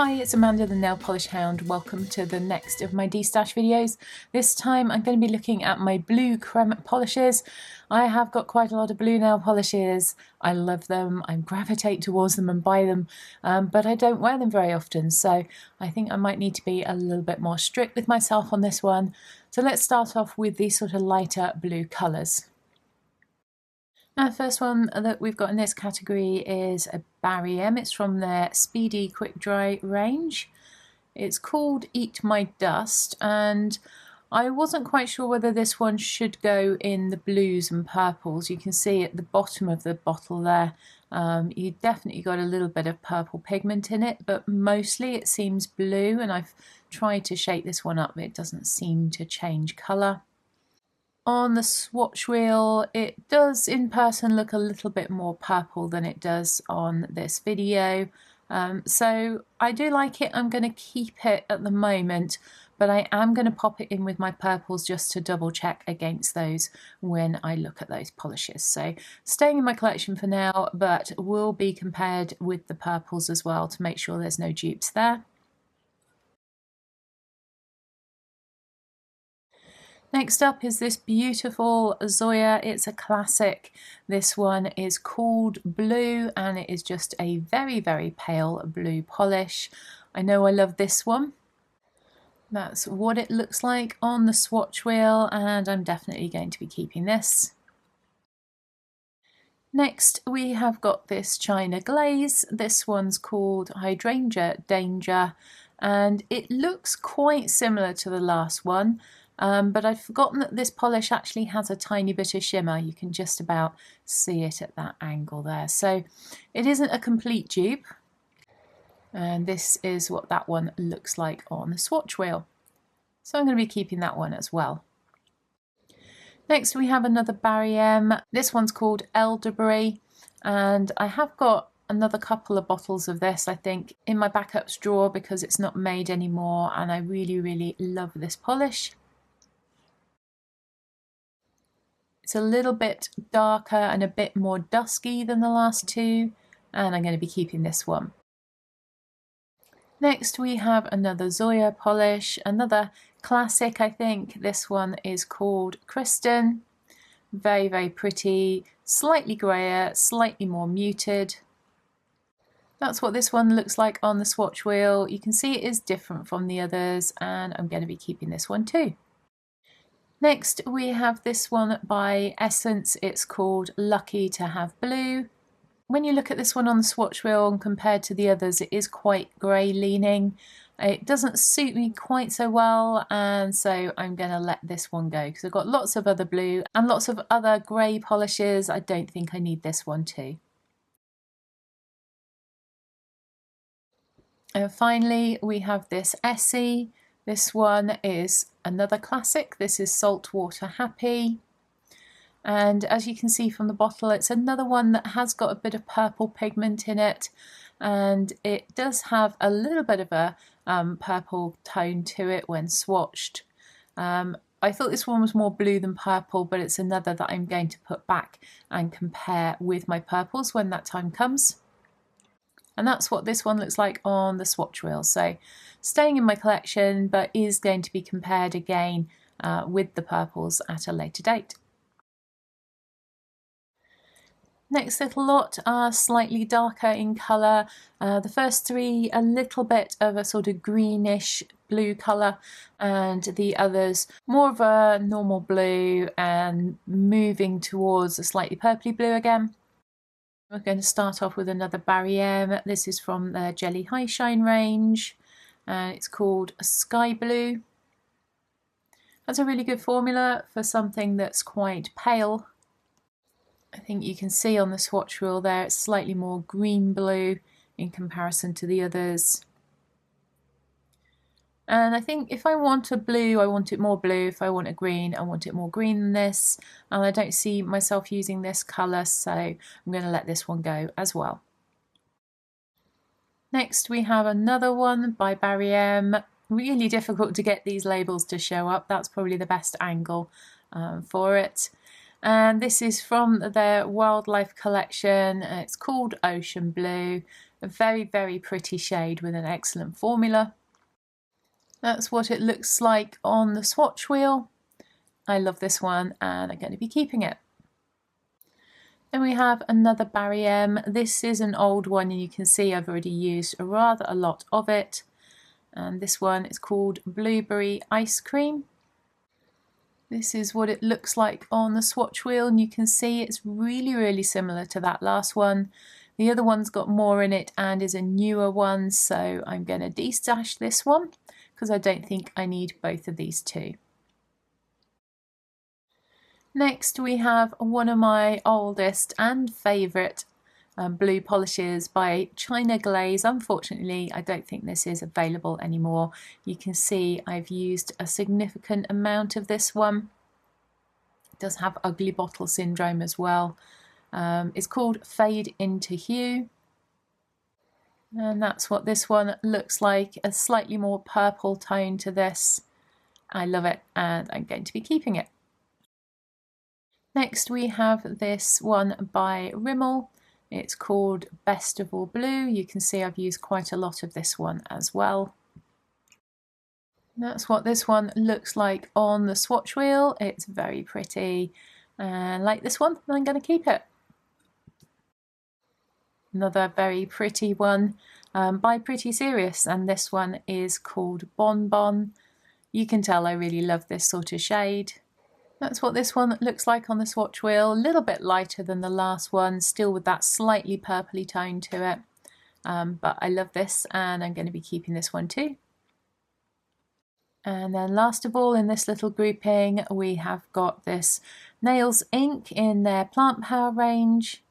Hi, it's Amanda the Nail Polish Hound. Welcome to the next of my destash videos. This time I'm going to be looking at my blue creme polishes. I have got quite a lot of blue nail polishes. I love them, I gravitate towards them and buy them, but I don't wear them very often, so I think I might need to be a little bit more strict with myself on this one. So let's start off with these sort of lighter blue colours. Now, the first one that we've got in this category is a Creme. It's from their Speedy Quick Dry range. It's called Eat My Dust, and I wasn't quite sure whether this one should go in the blues and purples. You can see at the bottom of the bottle there, you definitely got a little bit of purple pigment in it, but mostly it seems blue, and I've tried to shake this one up, but it doesn't seem to change colour. On the swatch wheel, it does in person look a little bit more purple than it does on this video. So I do like it. I'm going to keep it at the moment, but I am going to pop it in with my purples just to double check against those when I look at those polishes. So staying in my collection for now, but will be compared with the purples as well to make sure there's no dupes there. Next up is this beautiful Zoya. It's a classic. This one is called Blue, and it is just a very, very pale blue polish. I know I love this one. That's what it looks like on the swatch wheel, and I'm definitely going to be keeping this. Next, we have got this China Glaze. This one's called Hydrangea Danger, and it looks quite similar to the last one. But I'd forgotten that this polish actually has a tiny bit of shimmer. You can just about see it at that angle there. So it isn't a complete dupe. And this is what that one looks like on the swatch wheel. So I'm going to be keeping that one as well. Next we have another Creme. This one's called Elderberry. And I have got another couple of bottles of this, I think, in my backups drawer because it's not made anymore. And I really, really love this polish. It's a little bit darker and a bit more dusky than the last two, and I'm going to be keeping this one. Next we have another Zoya polish, another classic I think. This one is called Kristen. Very, very pretty, slightly greyer, slightly more muted. That's what this one looks like on the swatch wheel. You can see it is different from the others, and I'm going to be keeping this one too. Next we have this one by Essence. It's called Lucky to Have Blue. When you look at this one on the swatch wheel and compared to the others, it is quite grey leaning. It doesn't suit me quite so well, and so I'm going to let this one go because I've got lots of other blue and lots of other grey polishes. I don't think I need this one too. And finally we have this Essie. This one is another classic. This is Saltwater Happy. And as you can see from the bottle, it's another one that has got a bit of purple pigment in it. And it does have a little bit of a purple tone to it when swatched. I thought this one was more blue than purple, but it's another that I'm going to put back and compare with my purples when that time comes. And that's what this one looks like on the swatch wheel. So staying in my collection, but is going to be compared again with the purples at a later date. Next little lot are slightly darker in colour. The first three a little bit of a sort of greenish blue colour, and the others more of a normal blue and moving towards a slightly purpley blue again. We're going to start off with another Creme. This is from the Jelly High Shine range, and it's called Sky Blue. That's a really good formula for something that's quite pale. I think you can see on the swatch wheel there it's slightly more green blue in comparison to the others. And I think if I want a blue, I want it more blue. If I want a green, I want it more green than this. And I don't see myself using this colour, so I'm going to let this one go as well. Next we have another one by Creme. Really difficult to get these labels to show up. That's probably the best angle for it. And this is from their wildlife collection. It's called Ocean Blue. A very, very pretty shade with an excellent formula. That's what it looks like on the swatch wheel. I love this one and I'm going to be keeping it. Then we have another Barry M. This is an old one and you can see I've already used rather a lot of it. And this one is called Blueberry Ice Cream. This is what it looks like on the swatch wheel and you can see it's really, really similar to that last one. The other one's got more in it and is a newer one, so I'm going to destash this one because I don't think I need both of these two. Next we have one of my oldest and favourite blue polishes by China Glaze. Unfortunately, I don't think this is available anymore. You can see I've used a significant amount of this one. It does have ugly bottle syndrome as well. It's called Fade Into Hue. And that's what this one looks like, a slightly more purple tone to this. I love it and I'm going to be keeping it. Next we have this one by Rimmel. It's called Best of All Blue. You can see I've used quite a lot of this one as well. That's what this one looks like on the swatch wheel. It's very pretty and like this one, I'm going to keep it. Another very pretty one by Pretty Serious, and this one is called Bon Bon. You can tell I really love this sort of shade. That's what this one looks like on the swatch wheel, a little bit lighter than the last one, still with that slightly purpley tone to it. But I love this and I'm going to be keeping this one too. And then last of all in this little grouping we have got this Nails Ink in their Plant Power range.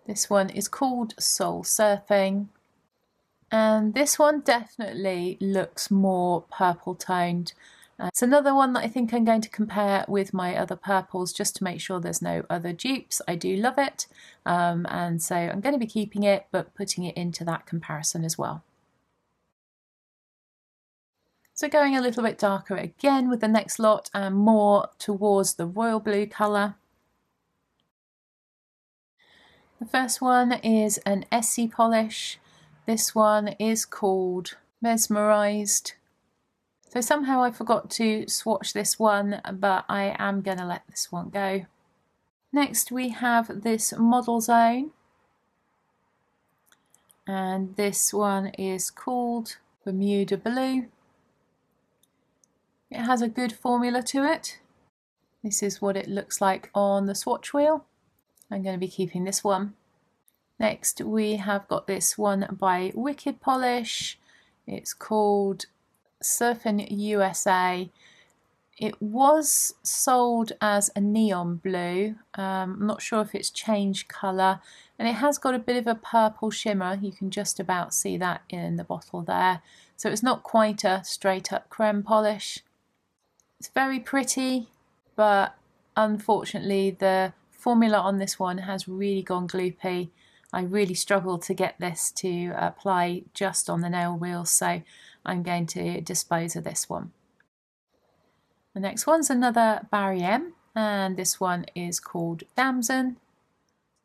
This one is called Soul Surfing. And this one definitely looks more purple toned. It's another one that I think I'm going to compare with my other purples just to make sure there's no other dupes. I do love it, and so I'm going to be keeping it but putting it into that comparison as well. So going a little bit darker again with the next lot and more towards the royal blue colour. The first one is an Essie polish. This one is called Mesmerised. So somehow I forgot to swatch this one, but I am going to let this one go. Next we have this Model Zone. And this one is called Bermuda Blue. It has a good formula to it. This is what it looks like on the swatch wheel. I'm going to be keeping this one. Next we have got this one by Wicked Polish. It's called Surfing USA. It was sold as a neon blue. I'm not sure if it's changed colour, and it has got a bit of a purple shimmer. You can just about see that in the bottle there. So it's not quite a straight up creme polish. It's very pretty, but unfortunately the formula on this one has really gone gloopy. I really struggled to get this to apply just on the nail wheel, so I'm going to dispose of this one. The next one's another Barry M, and this one is called Damson.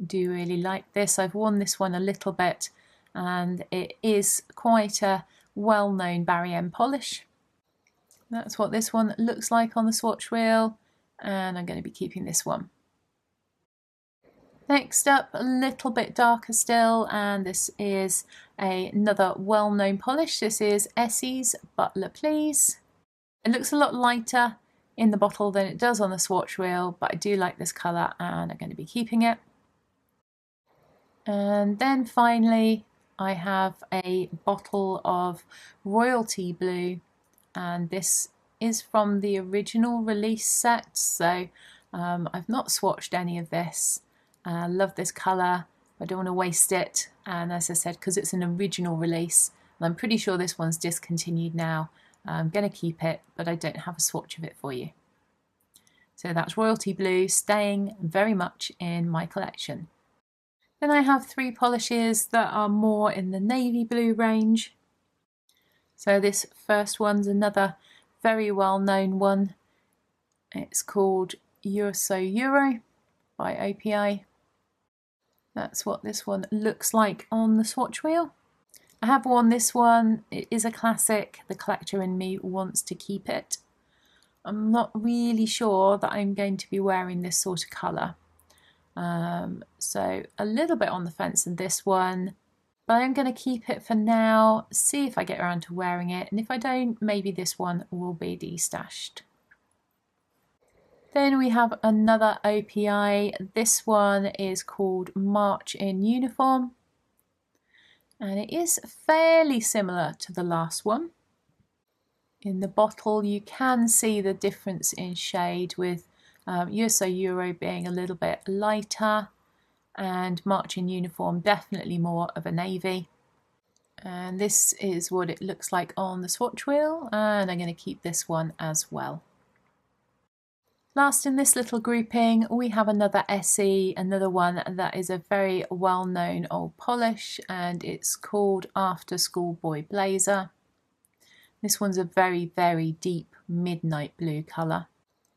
I do really like this. I've worn this one a little bit and it is quite a well-known Barry M polish. That's what this one looks like on the swatch wheel, and I'm going to be keeping this one. Next up, a little bit darker still, and this is another well-known polish. This is Essie's Butler Please. It looks a lot lighter in the bottle than it does on the swatch wheel, but I do like this colour and I'm going to be keeping it. And then finally I have a bottle of Royalty Blue, and this is from the original release set, so I've not swatched any of this. I love this colour, I don't want to waste it, and as I said, because it's an original release, and I'm pretty sure this one's discontinued now, I'm going to keep it, but I don't have a swatch of it for you. So that's Royalty Blue, staying very much in my collection. Then I have three polishes that are more in the navy blue range. So this first one's another very well known one. It's called Euro So Euro by OPI. That's what this one looks like on the swatch wheel. I have worn this one. It is a classic. The collector in me wants to keep it. I'm not really sure that I'm going to be wearing this sort of colour. So a little bit on the fence in this one, but I'm going to keep it for now, see if I get around to wearing it, and if I don't, maybe this one will be destashed. Then we have another OPI. This one is called March in Uniform, and it is fairly similar to the last one. In the bottle you can see the difference in shade, with USA Euro being a little bit lighter and March in Uniform definitely more of a navy. And this is what it looks like on the swatch wheel, and I'm going to keep this one as well. Last in this little grouping we have another SE, another one that is a very well-known old polish, and it's called After School Boy Blazer. This one's a very, very deep midnight blue colour.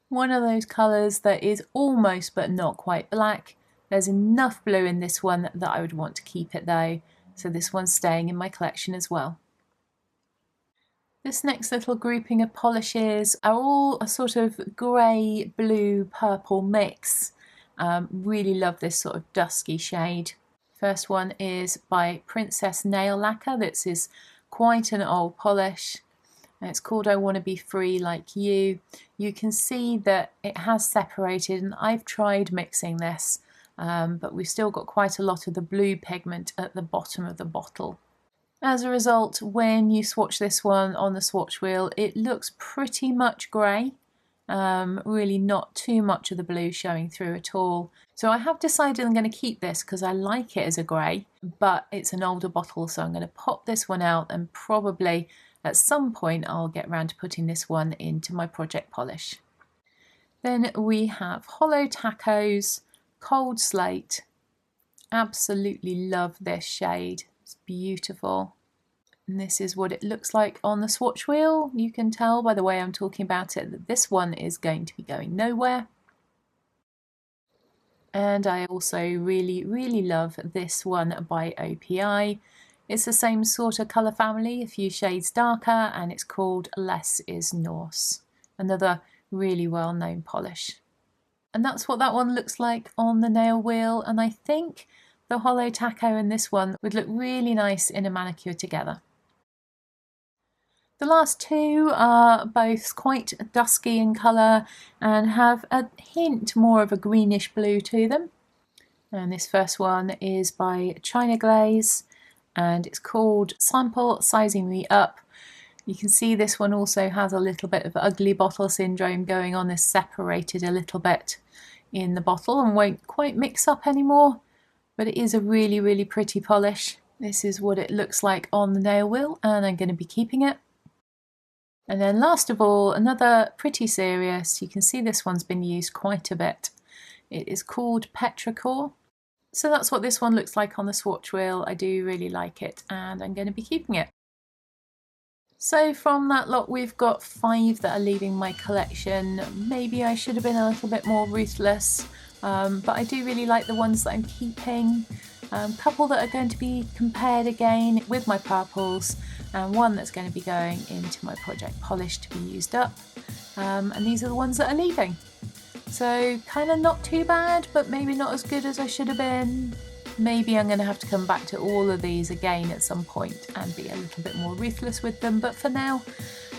One of those colours that is almost but not quite black. There's enough blue in this one that I would want to keep it though, so this one's staying in my collection as well. This next little grouping of polishes are all a sort of grey, blue, purple mix. Really love this sort of dusky shade. First one is by Princess Nail Lacquer. This is quite an old polish. It's called I Want to Be Free Like You. You can see that it has separated, and I've tried mixing this, but we've still got quite a lot of the blue pigment at the bottom of the bottle. As a result, when you swatch this one on the swatch wheel, it looks pretty much grey. Really not too much of the blue showing through at all. So I have decided I'm going to keep this because I like it as a grey, but it's an older bottle, so I'm going to pop this one out, and probably at some point I'll get around to putting this one into my project polish. Then we have Hollow Tacos, Cold Slate. Absolutely love this shade. It's beautiful. And this is what it looks like on the swatch wheel. You can tell by the way I'm talking about it that this one is going to be going nowhere. And I also really, really love this one by OPI. It's the same sort of colour family, a few shades darker, and it's called Less is Norse. Another really well-known polish. And that's what that one looks like on the nail wheel, and I think the Hollow Taco and this one would look really nice in a manicure together. The last two are both quite dusky in colour and have a hint more of a greenish blue to them. And this first one is by China Glaze, and it's called Sample Sizing Me Up. You can see this one also has a little bit of ugly bottle syndrome going on. It's separated a little bit in the bottle and won't quite mix up anymore, but it is a really, really pretty polish. This is what it looks like on the nail wheel, and I'm going to be keeping it. And then last of all, another pretty serious, you can see this one's been used quite a bit. It is called Petrichor. So that's what this one looks like on the swatch wheel. I do really like it, and I'm going to be keeping it. So from that lot we've got 5 that are leaving my collection. Maybe I should have been a little bit more ruthless, but I do really like the ones that I'm keeping. A couple that are going to be compared again with my purples, and one that's going to be going into my project polish to be used up. And these are the ones that are leaving. So kind of not too bad, but maybe not as good as I should have been. Maybe I'm going to have to come back to all of these again at some point and be a little bit more ruthless with them, but for now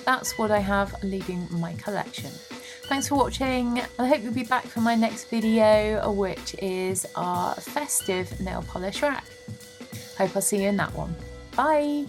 that's what I have leaving my collection. Thanks for watching. I hope you'll be back for my next video, which is our festive nail polish rack. Hope I'll see you in that one. Bye!